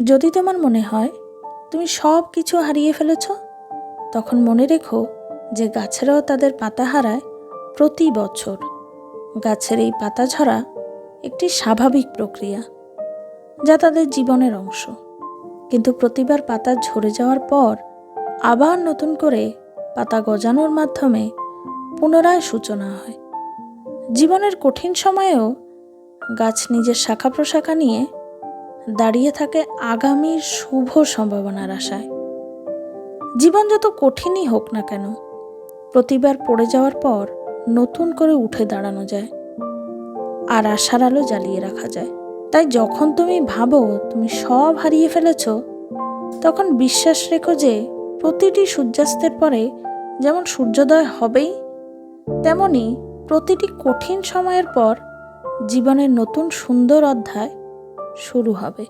যদি তোমার মনে হয় তুমি সব কিছু হারিয়ে ফেলেছ, তখন মনে রেখো যে গাছেরাও তাদের পাতা হারায় প্রতি বছর। গাছের এই পাতা ঝরা একটি স্বাভাবিক প্রক্রিয়া, যা তাদের জীবনের অংশ। কিন্তু প্রতিবার পাতা ঝরে যাওয়ার পর আবার নতুন করে পাতা গজানোর মাধ্যমে পুনরায় সূচনা হয়। জীবনের কঠিন সময়েও গাছ নিজের শাখা প্রশাখা নিয়ে দাঁড়িয়ে থাকে আগামীর শুভ সম্ভাবনার আশায়। জীবন যত কঠিনই হোক না কেন, প্রতিবার পড়ে যাওয়ার পর নতুন করে উঠে দাঁড়ানো যায় আর আশার আলো জ্বালিয়ে রাখা যায়। তাই যখন তুমি ভাবো তুমি সব হারিয়ে ফেলেছ, তখন বিশ্বাস রেখো যে প্রতিটি সূর্যাস্তের পরে যেমন সূর্যোদয় হবেই, তেমনি প্রতিটি কঠিন সময়ের পর জীবনের নতুন সুন্দর অধ্যায় শুরু হবে।